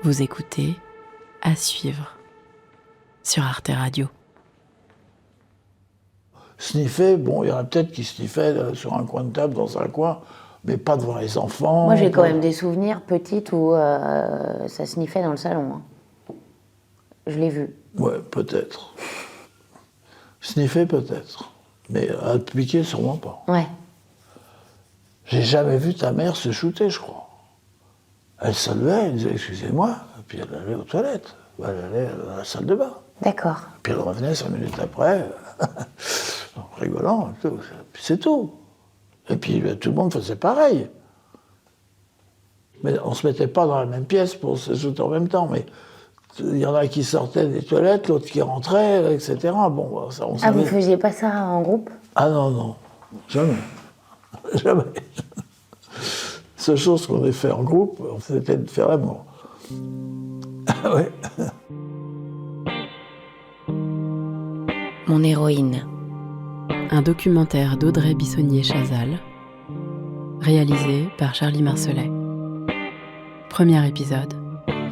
Vous écoutez À suivre sur Arte Radio. Sniffer, bon, il y en a peut-être qui sniffaient sur un coin de table, dans un coin, mais pas devant les enfants. Moi, j'ai quand même des souvenirs petites où ça sniffait dans le salon. Hein. Je l'ai vu. Ouais, peut-être. Sniffer, peut-être. Mais à te piquer, sûrement pas. Ouais. J'ai jamais vu ta mère se shooter, je crois. Elle se levait, elle disait « excusez-moi », puis elle allait aux toilettes. Elle allait à la salle de bain. D'accord. Puis elle revenait 5 minutes après, en rigolant, et tout. Puis c'est tout. Et puis tout le monde faisait pareil. Mais on ne se mettait pas dans la même pièce pour se shooter en même temps. Mais il y en a qui sortaient des toilettes, l'autre qui rentrait, etc. Bon, ça, on savait. Vous faisiez pas ça en groupe? Ah non, non, jamais. Jamais. Seule chose qu'on ait fait en groupe, c'était de faire l'amour. Ouais. Mon héroïne. Un documentaire d'Audrey Bissonnier-Chazal, réalisé par Charlie Marcelet. Premier épisode.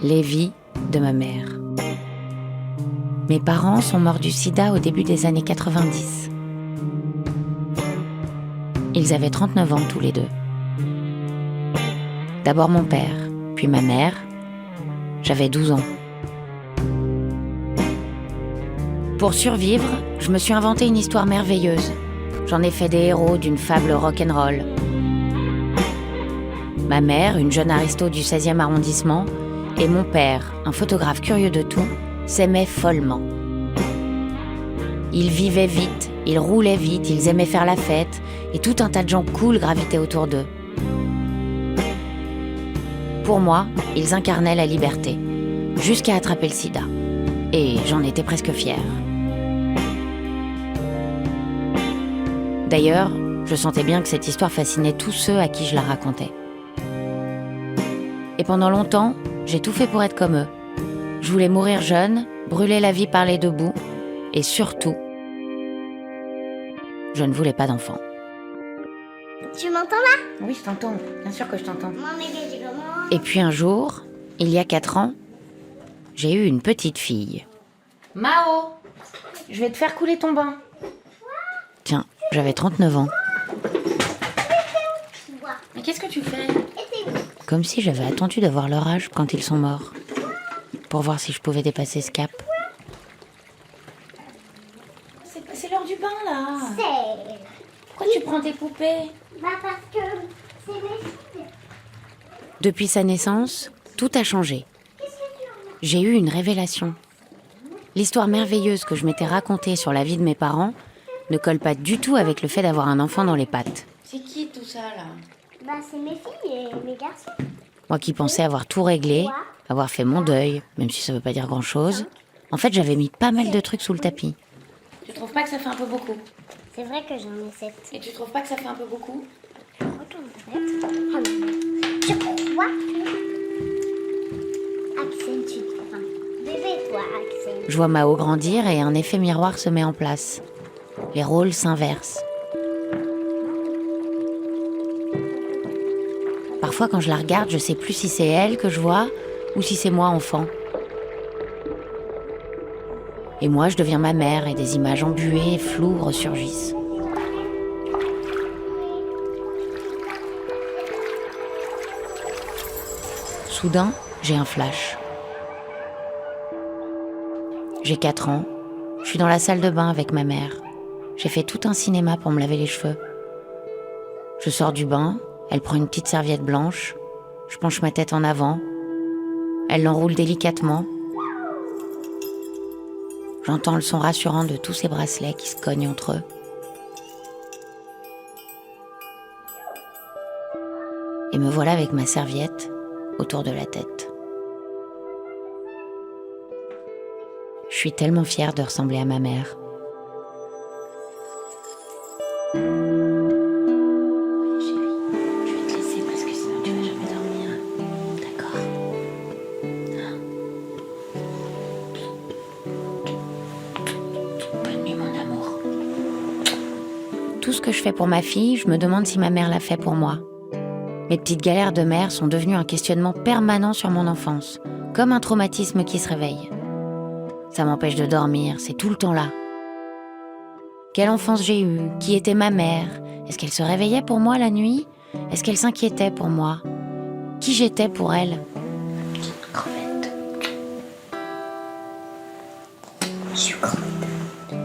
Les vies de ma mère. Mes parents sont morts du sida au début des années 90. Ils avaient 39 ans tous les deux. D'abord mon père, puis ma mère. J'avais 12 ans. Pour survivre, je me suis inventé une histoire merveilleuse. J'en ai fait des héros d'une fable rock'n'roll. Ma mère, une jeune aristo du 16e arrondissement, et mon père, un photographe curieux de tout, s'aimaient follement. Ils vivaient vite, ils roulaient vite, ils aimaient faire la fête, et tout un tas de gens cool gravitaient autour d'eux. Pour moi, ils incarnaient la liberté, jusqu'à attraper le sida. Et j'en étais presque fière. D'ailleurs, je sentais bien que cette histoire fascinait tous ceux à qui je la racontais. Et pendant longtemps, j'ai tout fait pour être comme eux. Je voulais mourir jeune, brûler la vie par les deux bouts, et surtout, je ne voulais pas d'enfant. Tu m'entends là? Oui, je t'entends. Bien sûr que je t'entends. Maman, mais comment? Et puis un jour, il y a 4 ans, j'ai eu une petite fille. Mao, je vais te faire couler ton bain. Tiens, j'avais 39 ans. Mais qu'est-ce que tu fais? Comme si j'avais attendu d'avoir leur âge quand ils sont morts, pour voir si je pouvais dépasser ce cap. C'est l'heure du bain, là. C'est... Pourquoi tu prends tes poupées? parce que c'est mes filles. Depuis sa naissance, tout a changé. J'ai eu une révélation. L'histoire merveilleuse que je m'étais racontée sur la vie de mes parents ne colle pas du tout avec le fait d'avoir un enfant dans les pattes. C'est qui tout ça, là? C'est mes filles et mes garçons. Moi qui pensais avoir tout réglé, avoir fait mon deuil, même si ça veut pas dire grand-chose, en fait j'avais mis pas mal de trucs sous le tapis. Tu trouves pas que ça fait un peu beaucoup? C'est vrai que j'en ai 7. Et tu trouves pas que ça fait un peu beaucoup? Je crois accentue. Enfin, bébé, toi, accent. Je vois Mao grandir et un effet miroir se met en place. Les rôles s'inversent. Parfois, quand je la regarde, je sais plus si c'est elle que je vois ou si c'est moi enfant. Et moi, je deviens ma mère et des images embuées et floues ressurgissent. Soudain, j'ai un flash. J'ai 4 ans, je suis dans la salle de bain avec ma mère. J'ai fait tout un cinéma pour me laver les cheveux. Je sors du bain, elle prend une petite serviette blanche, je penche ma tête en avant, elle l'enroule délicatement. J'entends le son rassurant de tous ces bracelets qui se cognent entre eux. Et me voilà avec ma serviette autour de la tête. Je suis tellement fière de ressembler à ma mère. Tout ce que je fais pour ma fille, je me demande si ma mère l'a fait pour moi. Mes petites galères de mère sont devenues un questionnement permanent sur mon enfance, comme un traumatisme qui se réveille. Ça m'empêche de dormir, c'est tout le temps là. Quelle enfance j'ai eue? Qui était ma mère? Est-ce qu'elle se réveillait pour moi la nuit? Est-ce qu'elle s'inquiétait pour moi? Qui j'étais pour elle? Crevette. Je suis crevette.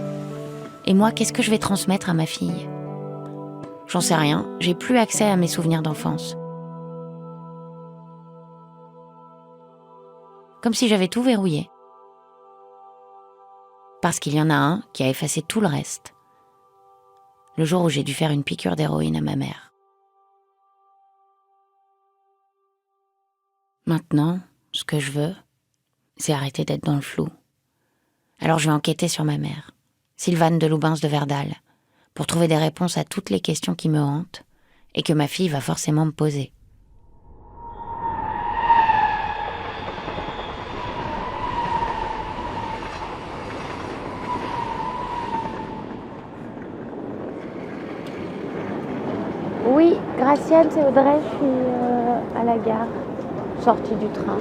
Et moi, qu'est-ce que je vais transmettre à ma fille? J'en sais rien, j'ai plus accès à mes souvenirs d'enfance. Comme si j'avais tout verrouillé. Parce qu'il y en a un qui a effacé tout le reste. Le jour où j'ai dû faire une piqûre d'héroïne à ma mère. Maintenant, ce que je veux, c'est arrêter d'être dans le flou. Alors je vais enquêter sur ma mère, Sylvane de Loubens de Verdal, pour trouver des réponses à toutes les questions qui me hantent et que ma fille va forcément me poser. Oui, Graciane, c'est Audrey, je suis à la gare, sortie du train.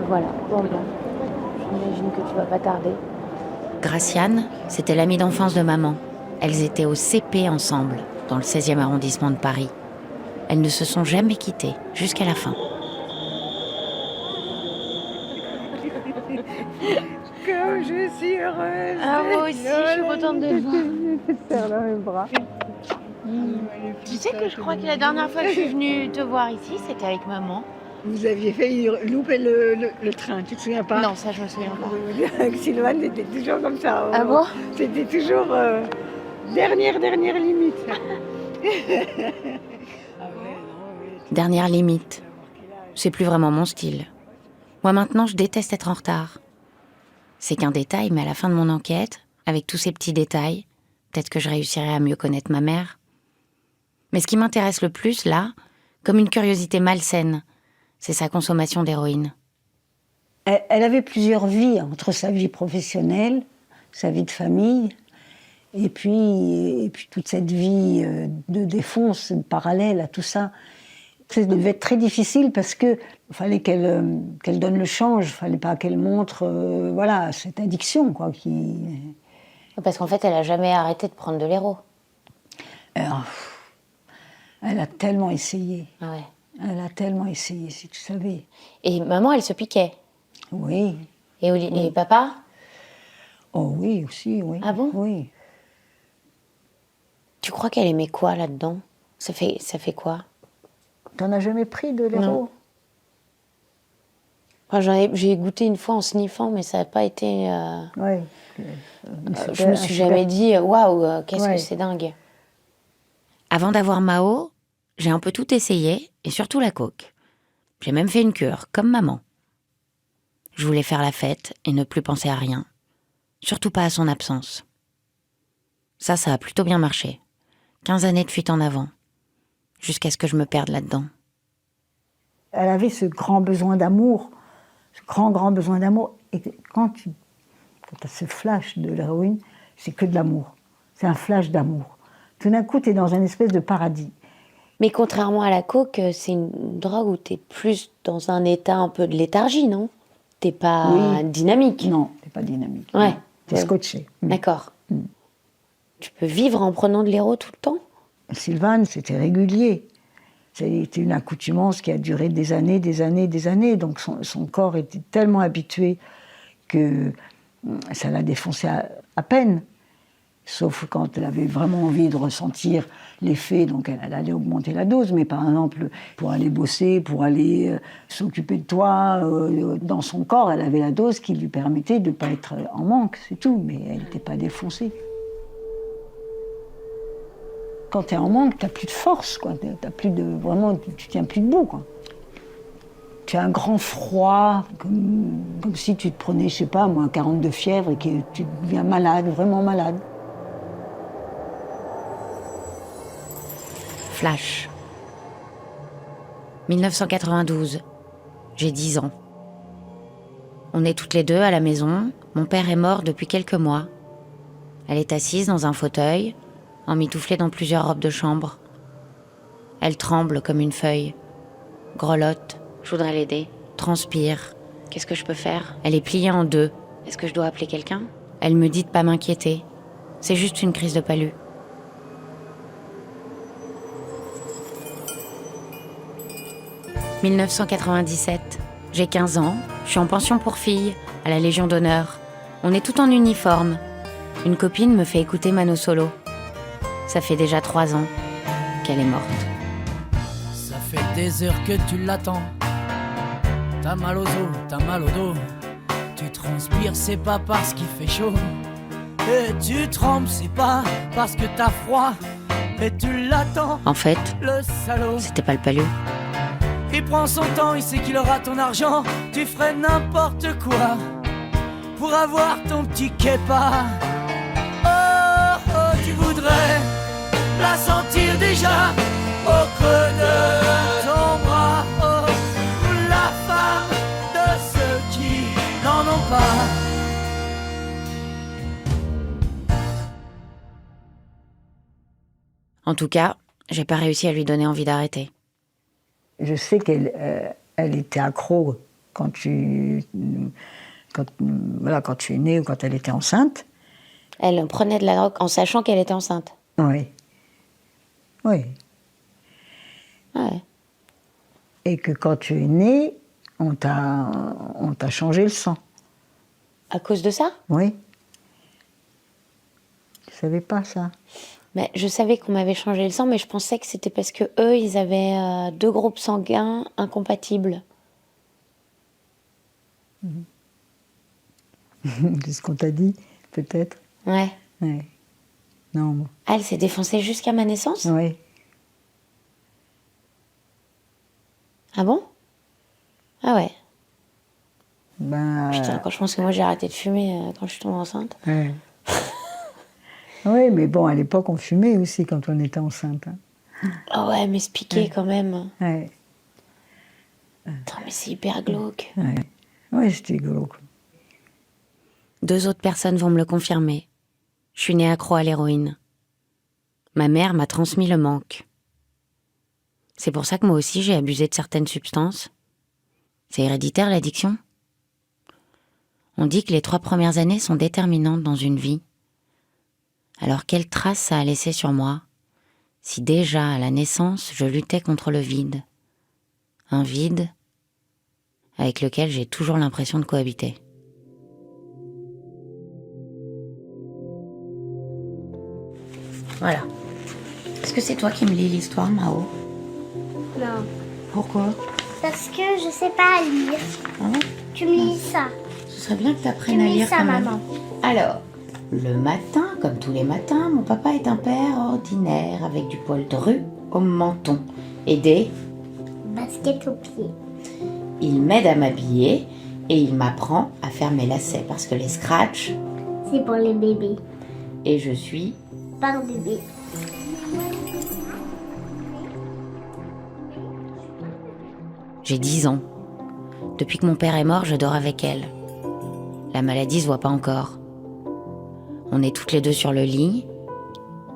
Voilà, bon, j'imagine que tu vas pas tarder. Graciane, c'était l'amie d'enfance de maman. Elles étaient au CP ensemble, dans le 16e arrondissement de Paris. Elles ne se sont jamais quittées, jusqu'à la fin. Comme je suis heureuse. Ah, moi aussi, je suis contente de le voir. Je te serre dans mes bras. Tu sais que je crois que la dernière fois que je suis venue te voir ici, c'était avec maman. Vous aviez failli louper le train, tu te souviens pas? Non, ça je me souviens pas. Avec Sylvane, c'était toujours comme ça. Ah bon? C'était toujours dernière limite. Dernière limite. C'est plus vraiment mon style. Moi maintenant, je déteste être en retard. C'est qu'un détail, mais à la fin de mon enquête, avec tous ces petits détails, peut-être que je réussirai à mieux connaître ma mère. Mais ce qui m'intéresse le plus, là, comme une curiosité malsaine, c'est sa consommation d'héroïne. Elle avait plusieurs vies, entre sa vie professionnelle, sa vie de famille, et puis toute cette vie de défonce parallèle à tout ça. Ça devait être très difficile parce que fallait qu'elle donne le change, fallait pas qu'elle montre voilà, cette addiction, quoi. Parce qu'en fait, elle a jamais arrêté de prendre de l'héros. Alors, elle a tellement essayé. Ah ouais. Elle a tellement essayé, si tu savais. Et maman, elle se piquait. Oui. Et papa? Oh oui, aussi, oui. Ah bon? Oui. Tu crois qu'elle aimait quoi là-dedans? Ça fait quoi? T'en as jamais pris de l'héros? Enfin, j'ai goûté une fois en sniffant, mais ça n'a pas été... Oui. Je me suis jamais dit, waouh, qu'est-ce que c'est dingue. Avant d'avoir Mao, j'ai un peu tout essayé, et surtout la coke. J'ai même fait une cure, comme maman. Je voulais faire la fête et ne plus penser à rien. Surtout pas à son absence. Ça a plutôt bien marché. 15 années de fuite en avant. Jusqu'à ce que je me perde là-dedans. Elle avait ce grand besoin d'amour, ce grand besoin d'amour. Et quand tu as ce flash de l'héroïne, c'est que de l'amour. C'est un flash d'amour. Tout d'un coup, tu es dans une espèce de paradis. Mais contrairement à la coke, c'est une drogue où tu es plus dans un état un peu de léthargie, non? T'es pas dynamique. Non, t'es pas dynamique. Ouais. T'es scotché. D'accord. Tu peux vivre en prenant de l'héros tout le temps? Sylvane, c'était régulier. C'était une accoutumance qui a duré des années. Donc son corps était tellement habitué que ça l'a défoncé à peine. Sauf quand elle avait vraiment envie de ressentir l'effet, donc elle allait augmenter la dose. Mais par exemple, pour aller bosser, pour aller s'occuper de toi, dans son corps, elle avait la dose qui lui permettait de ne pas être en manque, c'est tout. Mais elle n'était pas défoncée. Quand tu es en manque, tu n'as plus de force, quoi. T'as plus de, vraiment, tu tiens plus debout, quoi. Tu as un grand froid, comme si tu te prenais, je sais pas, moi, 42 fièvre et que tu deviens malade, vraiment malade. Flash. 1992. J'ai 10 ans. On est toutes les deux à la maison. Mon père est mort depuis quelques mois. Elle est assise dans un fauteuil, emmitouflée dans plusieurs robes de chambre. Elle tremble comme une feuille. Grelotte. Je voudrais l'aider. Transpire. Qu'est-ce que je peux faire? Elle est pliée en deux. Est-ce que je dois appeler quelqu'un? Elle me dit de pas m'inquiéter. C'est juste une crise de palu. « 1997. J'ai 15 ans. Je suis en pension pour filles, à la Légion d'honneur. On est tout en uniforme. Une copine me fait écouter Mano Solo. Ça fait déjà 3 ans qu'elle est morte. Ça fait des heures que tu l'attends. T'as mal aux os, t'as mal au dos. Tu transpires, c'est pas parce qu'il fait chaud. Et tu trembles, c'est pas parce que t'as froid. Et tu l'attends. En fait, le salaud, c'était pas le palu. Il prend son temps, il sait qu'il aura ton argent. Tu ferais n'importe quoi pour avoir ton petit képa. Oh, oh, tu voudrais la sentir déjà au creux de ton bras. Oh, la femme de ceux qui n'en ont pas. En tout cas, j'ai pas réussi à lui donner envie d'arrêter. Je sais qu'elle elle était accro quand tu es née ou quand elle était enceinte. Elle prenait de la drogue en sachant qu'elle était enceinte. Oui. Oui. Ouais. Et que quand tu es née, on t'a changé le sang. À cause de ça? Oui. Tu savais pas ça? Mais je savais qu'on m'avait changé le sang, mais je pensais que c'était parce que eux, ils avaient 2 groupes sanguins incompatibles. C'est ce qu'on t'a dit, peut-être? Ouais. Ouais. Non. Moi. Ah, elle s'est défoncée jusqu'à ma naissance? Oui. Ah bon? Ah ouais. Ben. Putain, quand je pense que moi j'ai arrêté de fumer quand je suis tombée enceinte. Ouais. Oui, mais bon, à l'époque, on fumait aussi quand on était enceinte. Hein. Ah ouais, mais se piquer quand même. Ouais. Putain, mais c'est hyper glauque. Ouais. Oui, c'était glauque. 2 autres personnes vont me le confirmer. Je suis née accro à l'héroïne. Ma mère m'a transmis le manque. C'est pour ça que moi aussi j'ai abusé de certaines substances. C'est héréditaire l'addiction. On dit que les 3 premières années sont déterminantes dans une vie. Alors quelle trace ça a laissé sur moi, si déjà à la naissance je luttais contre le vide. Un vide avec lequel j'ai toujours l'impression de cohabiter. Voilà. Est-ce que c'est toi qui me lis l'histoire, Mao? Non. Pourquoi? Parce que je sais pas lire. Ah ouais? Tu me lis ça. Ce serait bien que tu Tu apprennes me à lis lire ça, quand même. maman. Alors, le matin, comme tous les matins, mon papa est un père ordinaire avec du poil dru au menton et des... Basket au pied. Il m'aide à m'habiller et il m'apprend à faire mes lacets parce que les scratchs... C'est pour les bébés. Et je suis... Pas un bébé. J'ai 10 ans. Depuis que mon père est mort, je dors avec elle. La maladie se voit pas encore. On est toutes les 2 sur le lit.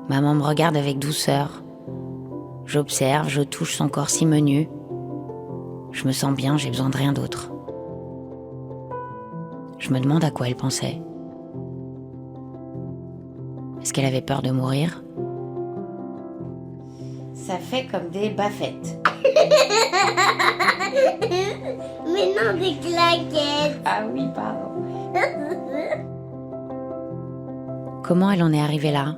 Maman me regarde avec douceur. J'observe, je touche son corps si menu. Je me sens bien, j'ai besoin de rien d'autre. Je me demande à quoi elle pensait. Est-ce qu'elle avait peur de mourir? Ça fait comme des baffettes. Mais non, des claquettes. Ah oui, pardon. Comment elle en est arrivée là?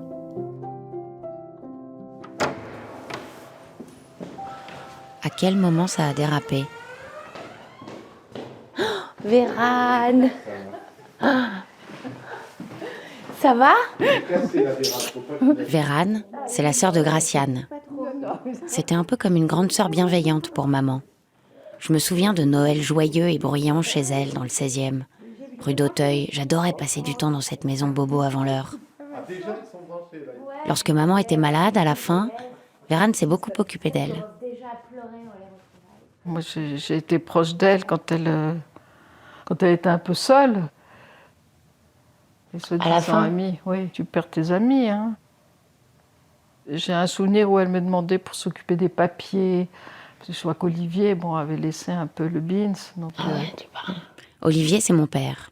À quel moment ça a dérapé? Oh, Vérane. Ça va? Vérane, c'est la sœur de Graciane. C'était un peu comme une grande sœur bienveillante pour maman. Je me souviens de Noël joyeux et bruyant chez elle, dans le 16e. Rue d'Auteuil, j'adorais passer du temps dans cette maison bobo avant l'heure. Lorsque maman était malade, à la fin, Vérane s'est beaucoup occupée d'elle. Moi, j'ai été proche d'elle quand elle était un peu seule. Et À la fin amis, oui, tu perds tes amis. Hein. J'ai un souvenir où elle me demandait pour s'occuper des papiers. Parce que je crois qu'Olivier avait laissé un peu le beans. Donc, tu parles. Olivier, c'est mon père.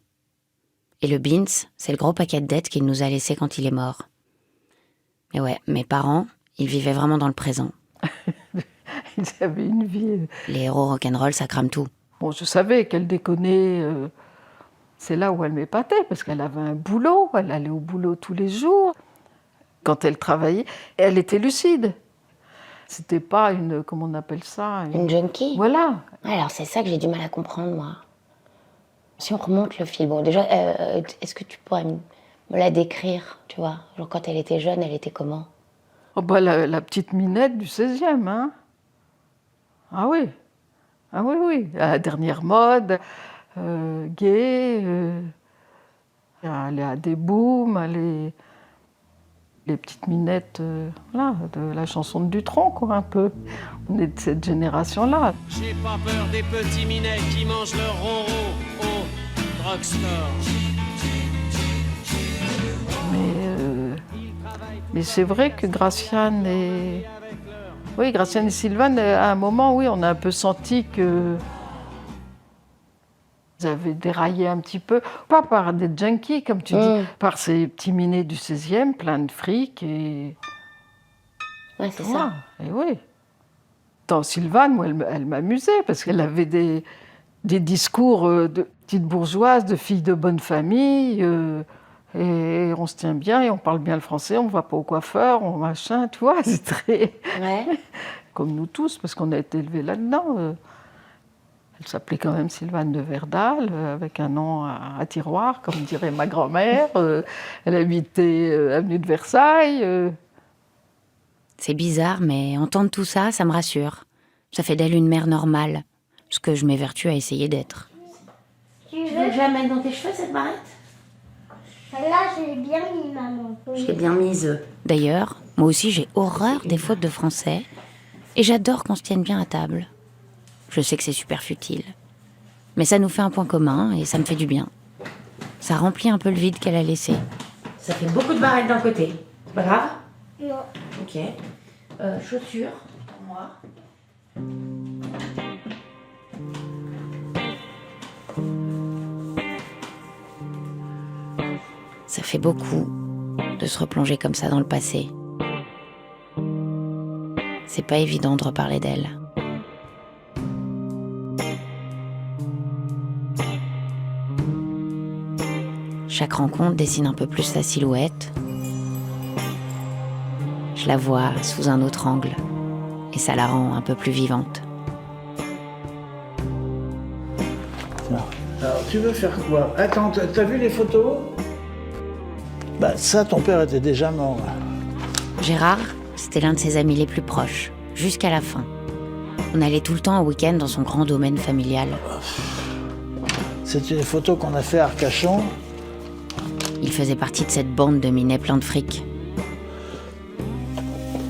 Et le beans, c'est le gros paquet de dettes qu'il nous a laissé quand il est mort. Mais ouais, mes parents, ils vivaient vraiment dans le présent. Ils avaient une vie. Les héros rock'n'roll, ça crame tout. Bon, je savais qu'elle déconnait. C'est là où elle m'épatait, parce qu'elle avait un boulot. Elle allait au boulot tous les jours. Quand elle travaillait, elle était lucide. C'était pas une, comment on appelle ça, une junkie. Voilà. Alors c'est ça que j'ai du mal à comprendre, moi. Si on remonte le fil, bon déjà, est-ce que tu pourrais me la décrire, tu vois? Genre quand elle était jeune, elle était comment? Oh bah la petite minette du 16e, hein. Ah oui. Ah oui, oui. À la dernière mode, gay, aller à des booms, les petites minettes voilà, de la chanson de Dutronc, quoi, un peu. On est de cette génération-là. J'ai pas peur des petits minets qui mangent leur ronron au drugstore. Mais c'est vrai que Graciane et Sylvane, à un moment, oui, on a un peu senti que ils avaient déraillé un petit peu, pas par des junkies, comme tu dis, par ces petits minets du 16e, plein de fric et... Ouais, c'est ça. Et oui. Dans Sylvane, moi, elle m'amusait, parce qu'elle avait des discours de petite bourgeoise, de fille de bonne famille, et on se tient bien, et on parle bien le français, on ne va pas au coiffeur, on machin, tu vois, c'est très... Ouais. Comme nous tous, parce qu'on a été élevés là-dedans. Elle s'appelait quand même Sylvane de Verdal, avec un nom à tiroir, comme dirait ma grand-mère. Elle habitait avenue de Versailles. C'est bizarre, mais entendre tout ça, ça me rassure. Ça fait d'elle une mère normale, ce que je m'évertue à essayer d'être. Tu veux? Je la mettre dans tes cheveux, cette barrette? Celle-là, je l'ai bien mis, maman. Je l'ai bien mise. D'ailleurs, moi aussi, j'ai horreur des fautes de français, et j'adore qu'on se tienne bien à table. Je sais que c'est super futile. Mais ça nous fait un point commun et ça me fait du bien. Ça remplit un peu le vide qu'elle a laissé. Ça fait beaucoup de barrettes d'un côté. C'est pas grave? Non. Ok. Chaussures pour moi. Ça fait beaucoup de se replonger comme ça dans le passé. C'est pas évident de reparler d'elle. Chaque rencontre dessine un peu plus sa silhouette. Je la vois sous un autre angle et ça la rend un peu plus vivante. Alors, tu veux faire quoi? Attends, t'as vu les photos? Bah ça, ton père était déjà mort. Gérard, c'était l'un de ses amis les plus proches, jusqu'à la fin. On allait tout le temps au week-end dans son grand domaine familial. C'est une photo qu'on a fait à Arcachon. Il faisait partie de cette bande de minets plein de fric.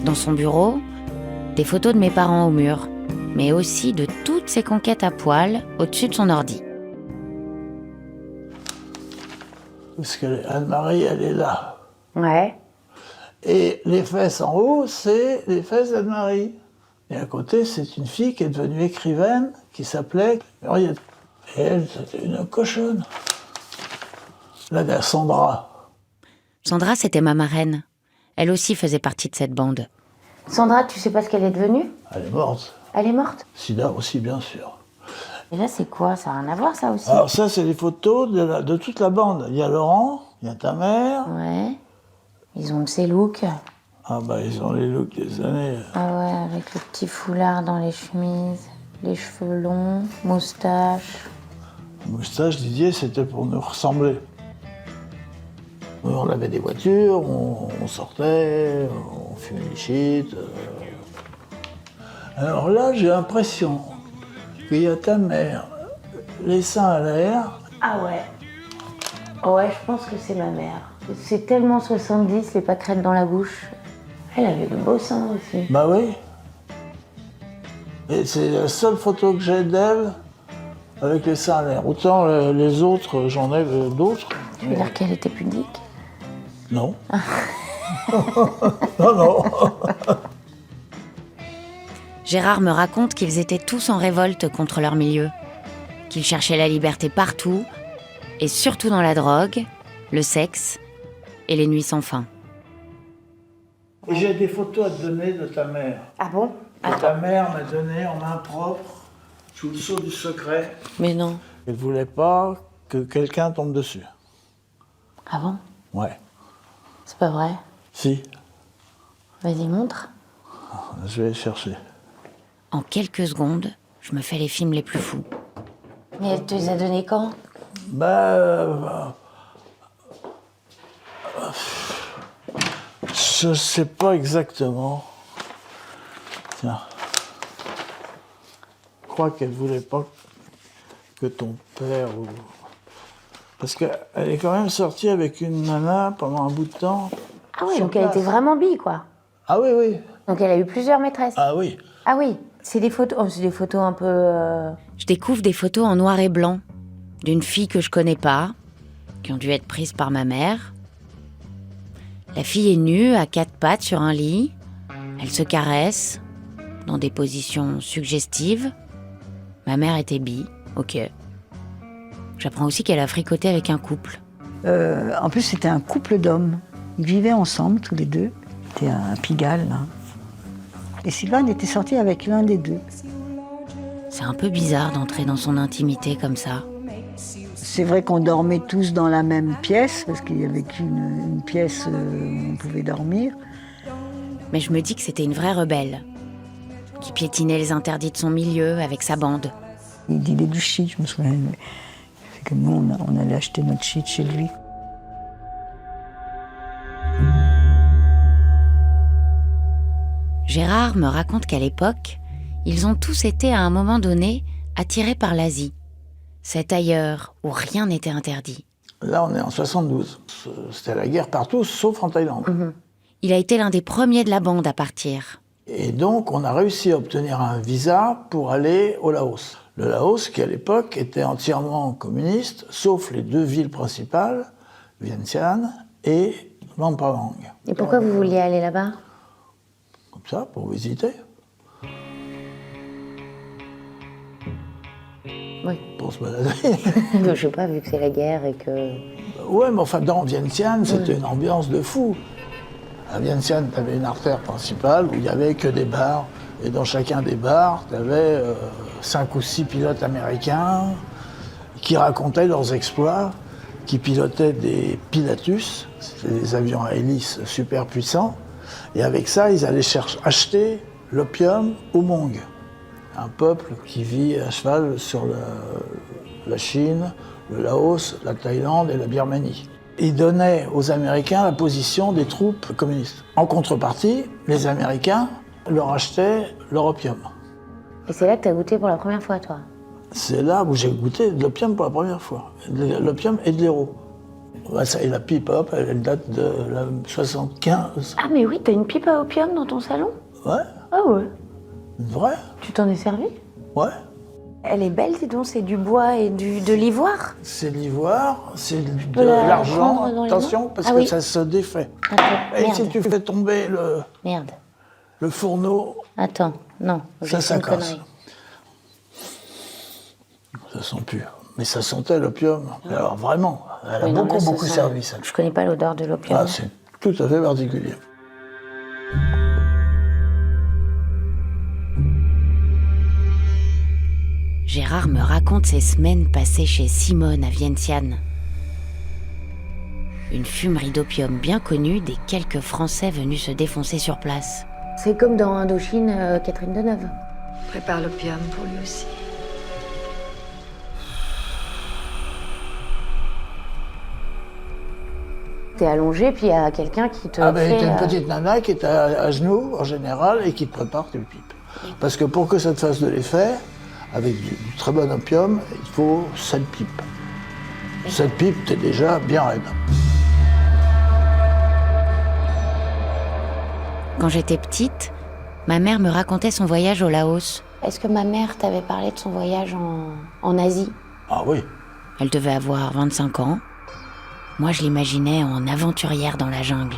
Dans son bureau, des photos de mes parents au mur, mais aussi de toutes ses conquêtes à poil au-dessus de son ordi. Parce que Anne-Marie, elle est là. Ouais. Et les fesses en haut, c'est les fesses d'Anne-Marie. Et à côté, c'est une fille qui est devenue écrivaine, qui s'appelait Henriette. Et elle, c'était une cochonne. Là, il y a Sandra. Sandra, c'était ma marraine. Elle aussi faisait partie de cette bande. Sandra, tu sais pas ce qu'elle est devenue? Elle est morte. Elle est morte? Sida aussi, bien sûr. Et là, c'est quoi? Ça n'a rien à voir, ça aussi? Alors ça, c'est les photos de toute la bande. Il y a Laurent, il y a ta mère. Ouais. Ils ont de ces looks. Ah bah, ils ont les looks des années. Ah ouais, avec le petit foulard dans les chemises, les cheveux longs, moustache. Moustache, Didier, c'était pour nous ressembler. On avait des voitures, on sortait, on fumait des shit. Alors là, j'ai l'impression qu'il y a ta mère, les seins à l'air. Ah ouais. Ouais, je pense que c'est ma mère. C'est tellement 70, les pâquerettes dans la bouche. Elle avait de beaux seins aussi. Bah oui. Et c'est la seule photo que j'ai d'elle avec les seins à l'air. Autant les autres, j'en ai d'autres. Tu veux dire qu'elle était pudique? Non. Non, non. Gérard me raconte qu'ils étaient tous en révolte contre leur milieu, qu'ils cherchaient la liberté partout, et surtout dans la drogue, le sexe et les nuits sans fin. Et j'ai des photos à te donner de ta mère. Ah bon? Que ta mère m'a donné en main propre, sous le sceau du secret. Mais non. Elle ne voulait pas que quelqu'un tombe dessus. Ah bon? Ouais. C'est pas vrai? Si, Vas-y, montre. je vais chercher. En quelques secondes, je me fais les films les plus fous. Mais elle te les a donnés quand? Je sais pas exactement. Tiens. Je crois qu'elle voulait pas que ton père ou... Parce qu'elle est quand même sortie avec une nana pendant un bout de temps. Ah oui, sur donc elle place. était vraiment bi, quoi. Ah oui, oui. Donc elle a eu plusieurs maîtresses. Ah oui. Ah oui, c'est des photos un peu... Je découvre des photos en noir et blanc d'une fille que je connais pas, qui ont dû être prises par ma mère. La fille est nue, à 4 pattes sur un lit. Elle se caresse, dans des positions suggestives. Ma mère était bi, ok. J'apprends aussi qu'elle a fricoté avec un couple. En plus, c'était un couple d'hommes. Ils vivaient ensemble, tous les deux. C'était un Pigalle, là. Et Sylvane était sortie avec l'un des deux. C'est un peu bizarre d'entrer dans son intimité comme ça. C'est vrai qu'on dormait tous dans la même pièce, parce qu'il n'y avait qu'une pièce où on pouvait dormir. Mais je me dis que c'était une vraie rebelle, qui piétinait les interdits de son milieu avec sa bande. Il dealait du shit, je me souviens. C'est que nous, on allait acheter notre shit chez lui. Gérard me raconte qu'à l'époque, ils ont tous été à un moment donné attirés par l'Asie, cet ailleurs où rien n'était interdit. Là, on est en 72. C'était la guerre partout, sauf en Thaïlande. Il a été l'un des premiers de la bande à partir. Et donc, on a réussi à obtenir un visa pour aller au Laos. Le Laos, qui à l'époque était entièrement communiste, sauf les 2 villes principales, Vientiane et Lumpawang. Et pourquoi vous vouliez aller là-bas? Comme ça, pour visiter. Oui. Pour se balader. Je sais pas, vu que c'est la guerre et que... Ouais, mais enfin, dans Vientiane, c'était une ambiance de fou. À Vientiane, tu avais une artère principale où il n'y avait que des bars. Et dans chacun des bars, tu avais 5 ou 6 pilotes américains qui racontaient leurs exploits, qui pilotaient des Pilatus, c'était des avions à hélice super puissants. Et avec ça, ils allaient acheter l'opium aux Hmong, un peuple qui vit à cheval sur la Chine, le Laos, la Thaïlande et la Birmanie. Ils donnaient aux Américains la position des troupes communistes. En contrepartie, les Américains leur achetaient leur opium. Et c'est là que t'as goûté pour la première fois, toi? C'est là où j'ai goûté de l'opium pour la première fois. De l'opium et de l'héros. Et la pipe, hop, elle date de la 75. Ah mais oui, t'as une pipe à opium dans ton salon? Ouais, Ah ouais. vrai, Tu t'en es servi? ouais. Elle est belle, dis donc, c'est du bois et de l'ivoire. C'est l'ivoire, c'est de peux la l'argent. prendre dans les Attention, mains parce Ah que oui. ça se défait. Attends, Et merde. si tu fais tomber Merde. le fourneau, Attends, non. j'ai ça fait une casse. connerie. Ça sent plus. Mais ça sentait l'opium. Alors vraiment, elle a Oui, non, là, ça beaucoup sent- servi, ça. Je connais pas l'odeur de l'opium. Ah, c'est tout à fait particulier. Gérard me raconte ses semaines passées chez Simone à Vientiane. Une fumerie d'opium bien connue des quelques Français venus se défoncer sur place. C'est comme dans Indochine, Catherine Deneuve. Prépare l'opium pour lui aussi. T'es allongé, puis il y a quelqu'un qui te Ah ben, fait... t'as une petite nana qui est à genoux, en général, et qui te prépare tes pipes. Parce que pour que ça te fasse de l'effet, avec du très bon opium, il faut 7 pipes. 7 pipes, t'es déjà bien raide. Quand j'étais petite, ma mère me racontait son voyage au Laos. Est-ce que ma mère t'avait parlé de son voyage en Asie? Ah oui. Elle devait avoir 25 ans. Moi, je l'imaginais en aventurière dans la jungle.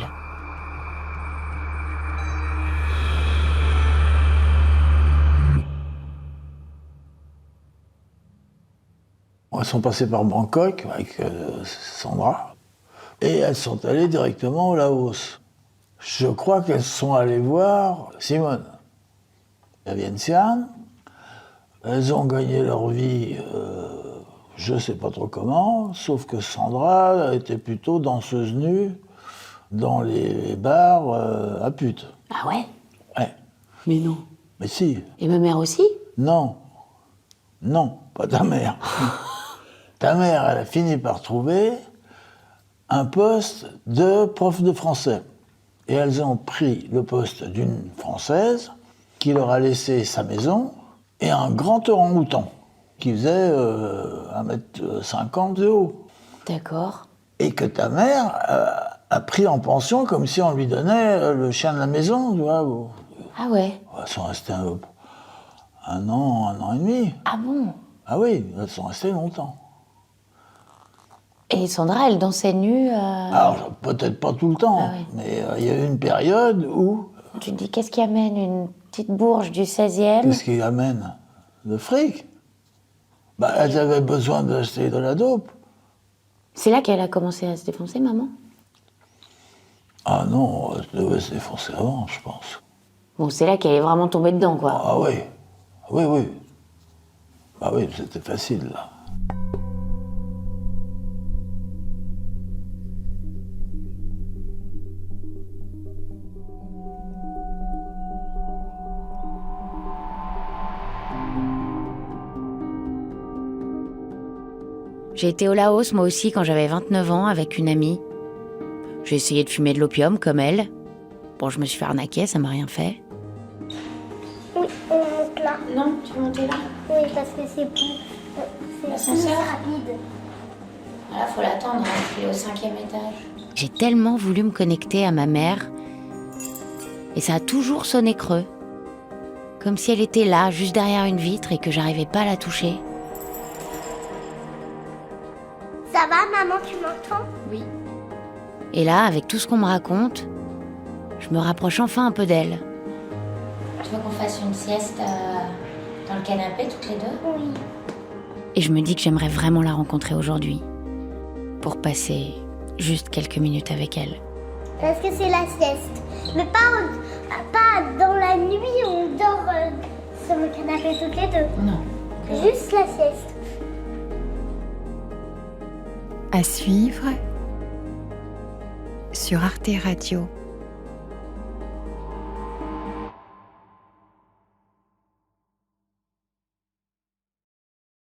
Elles sont passées par Bangkok avec Sandra et elles sont allées directement au Laos. Je crois qu'elles sont allées voir Simone, la Vientiane. Elles ont gagné leur vie, je ne sais pas trop comment, sauf que Sandra était plutôt danseuse nue dans les bars à putes. Ah ouais? Ouais. Mais non. Mais si. Et ma mère aussi? Non. Non, pas ta mère. Ta mère, elle a fini par trouver un poste de prof de français. Et elles ont pris le poste d'une Française qui leur a laissé sa maison et un grand orang-outan qui faisait 1m50 de haut. D'accord. Et que ta mère a pris en pension comme si on lui donnait le chien de la maison, tu vois. Ah ouais? Elles sont restées un an et demi. Ah bon? Ah oui, elles sont restées longtemps. Et Sandra, elle dansait nue Alors, peut-être pas tout le temps, Ah ouais. mais il y a eu une période où... Tu te dis, qu'est-ce qui amène une petite bourge du 16e? Qu'est-ce qui amène? Le fric. Bah, elles avaient besoin d'acheter de la dope. C'est là qu'elle a commencé à se défoncer, maman? Ah non, elle devait se défoncer avant, je pense. Bon, c'est là qu'elle est vraiment tombée dedans, quoi. Ah oui, oui, oui. Bah oui, c'était facile, là. J'ai été au Laos moi aussi quand j'avais 29 ans avec une amie. J'ai essayé de fumer de l'opium comme elle. Bon, je me suis fait arnaquer, ça m'a rien fait. Oui, on monte là. Non, tu veux monter là? Oui, parce que c'est plus L'ascenseur rapide. Voilà, faut l'attendre, hein, il est au 5e étage. J'ai tellement voulu me connecter à ma mère. Et ça a toujours sonné creux. Comme si elle était là, juste derrière une vitre et que j'arrivais pas à la toucher. Ça va, maman, tu m'entends? Oui. Et là, avec tout ce qu'on me raconte, je me rapproche enfin un peu d'elle. Tu veux qu'on fasse une sieste dans le canapé, toutes les deux? Oui. Et je me dis que j'aimerais vraiment la rencontrer aujourd'hui. Pour passer juste quelques minutes avec elle. Parce que c'est la sieste. Mais pas dans la nuit où on dort sur le canapé toutes les deux. Non. Juste la sieste. À suivre sur Arte Radio.